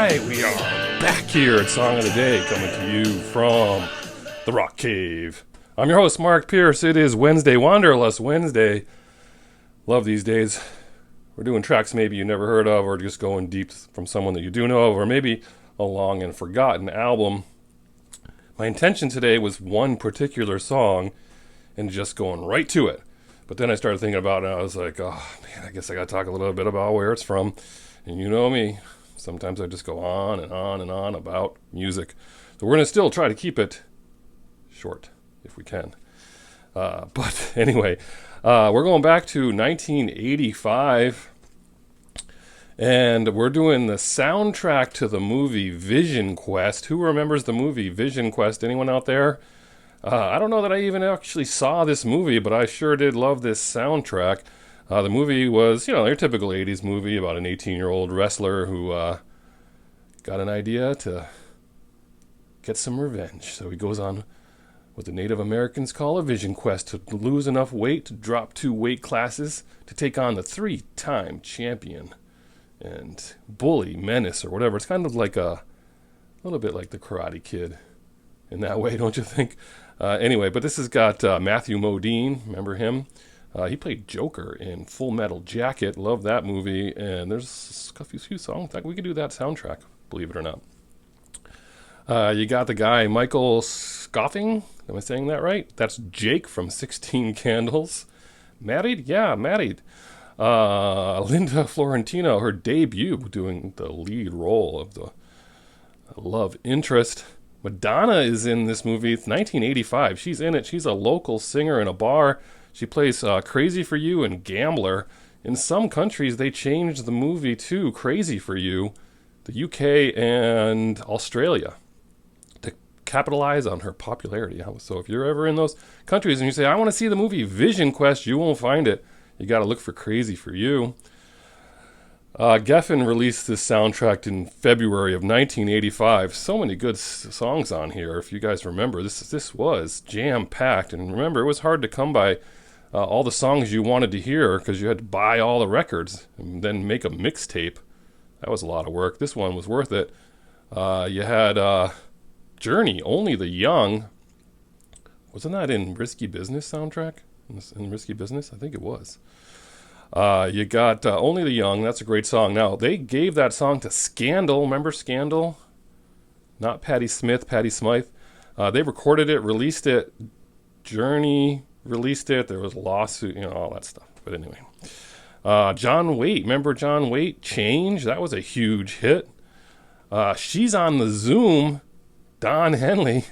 right, we are back here at Song of the Day, coming to you from the Rock Cave. I'm your host, Mark Pierce. It is Wednesday, Wanderlust Wednesday. Love these days. We're doing tracks maybe you never heard of, or just going deep from someone that you do know of, or maybe a long and forgotten album. My intention today was one particular song and just going right to it. But then I started thinking about it, and I was like, oh man, I guess I got to talk a little bit about where it's from. And you know me, sometimes I just go on and on and on about music. So we're going to still try to keep it short, if we can. But anyway, we're going back to 1985, and we're doing the soundtrack to the movie Vision Quest. Who remembers the movie Vision Quest? Anyone out there? I don't know that I even actually saw this movie, but I sure did love this soundtrack. The movie was, your typical 80s movie about an 18-year-old wrestler who got an idea to get some revenge. So he goes on what the Native Americans call a vision quest to lose enough weight to drop 2 weight classes to take on the 3-time champion and bully Menace or whatever. It's kind of like a little bit like the Karate Kid in that way, don't you think? Anyway, but this has got Matthew Modine. Remember him? He played Joker in Full Metal Jacket. Love that movie. And there's a few songs. We could do that soundtrack, believe it or not. You got the guy Michael Scoffing. Am I saying that right? That's Jake from 16 Candles. Married? Yeah, married. Linda Florentino, her debut, doing the lead role of the love interest. Madonna is in this movie. It's 1985. She's in it. She's a local singer in a bar. She plays Crazy for You and Gambler. In some countries, they changed the movie to Crazy for You, the UK and Australia, to capitalize on her popularity. So if you're ever in those countries and you say, I want to see the movie Vision Quest, you won't find it. You got to look for Crazy for You. Geffen released this soundtrack in February of 1985. So many good songs on here. If you guys remember, this was jam-packed. And remember, it was hard to come by all the songs you wanted to hear because you had to buy all the records and then make a mixtape. That was a lot of work. This one was worth it. You had Journey, Only the Young. Wasn't that in Risky Business soundtrack? In Risky Business? I think it was. You got Only the Young. That's a great song. Now, they gave that song to Scandal. Remember Scandal? Not Patti Smith, Patti Smythe. They recorded it, released it. Journey released it. There was a lawsuit, all that stuff. But anyway. John Waite. Remember John Waite? Change. That was a huge hit. She's on the Zoom. Don Henley.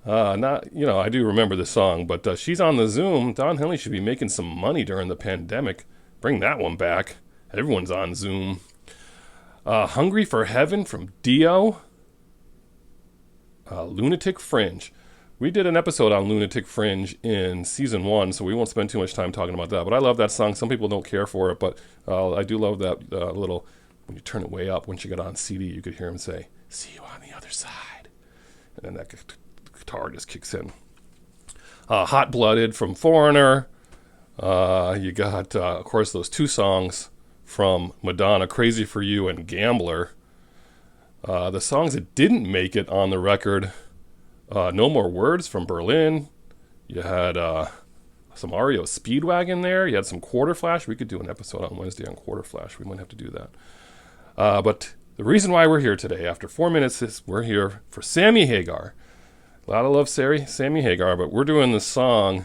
I do remember the song, but She's on the Zoom. Don Henley should be making some money during the pandemic. Bring that one back. Everyone's on Zoom. Hungry for Heaven from Dio. Lunatic Fringe. We did an episode on Lunatic Fringe in season 1, so we won't spend too much time talking about that. But I love that song. Some people don't care for it, but I do love that little, when you turn it way up, once you get on CD, you could hear him say, "See you on the other side." And then that guitar just kicks in. Hot Blooded from Foreigner. You got, of course, those 2 songs from Madonna, Crazy for You and Gambler. The songs that didn't make it on the record, No More Words from Berlin. You had some REO Speedwagon there. You had some Quarter Flash. We could do an episode on Wednesday on Quarter Flash. We might have to do that. But the reason why we're here today, after 4 minutes, is we're here for Sammy Hagar. A lot of love, Sammy Hagar, but we're doing the song,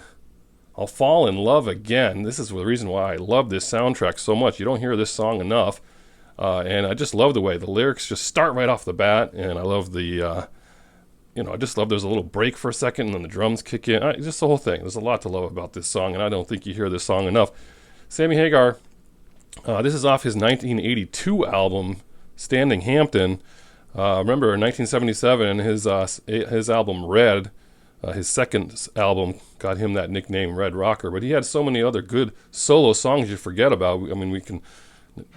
I'll Fall in Love Again. This is the reason why I love this soundtrack so much. You don't hear this song enough, and I just love the way the lyrics just start right off the bat, and I love I just love there's a little break for a second, and then the drums kick in. Just the whole thing. There's a lot to love about this song, and I don't think you hear this song enough. Sammy Hagar, this is off his 1982 album, Standing Hampton. Remember, in 1977, his album Red, his second album, got him that nickname Red Rocker. But he had so many other good solo songs you forget about. I mean,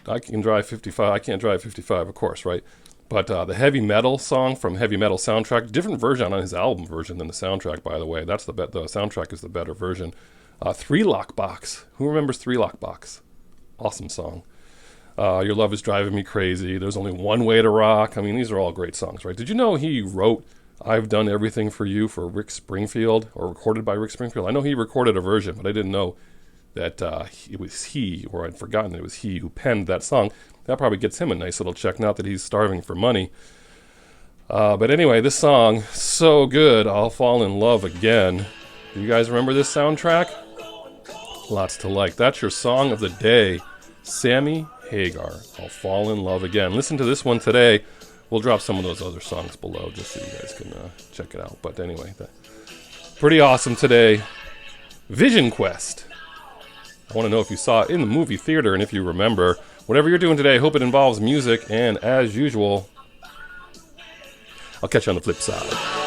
I can drive 55. I can't drive 55, of course, right? But the Heavy Metal song from Heavy Metal Soundtrack, different version on his album version than the soundtrack, by the way. The soundtrack is the better version. Three Lock Box. Who remembers Three Lock Box? Awesome song. Your Love Is Driving Me Crazy. There's Only One Way to Rock. I mean, these are all great songs, right? Did you know he wrote I've Done Everything for You for Rick Springfield, or recorded by Rick Springfield? I know he recorded a version, but I didn't know that it was he, or I'd forgotten it was he who penned that song. That probably gets him a nice little check, not that he's starving for money. But anyway, this song, so good, I'll Fall in Love Again. Do you guys remember this soundtrack? Lots to like. That's your song of the day. Sammy Hagar, I'll Fall in Love Again. Listen to this one today. We'll drop some of those other songs below just so you guys can check it out. But anyway, pretty awesome today. Vision Quest. I want to know if you saw it in the movie theater, and if you remember. Whatever you're doing today, I hope it involves music, and as usual, I'll catch you on the flip side.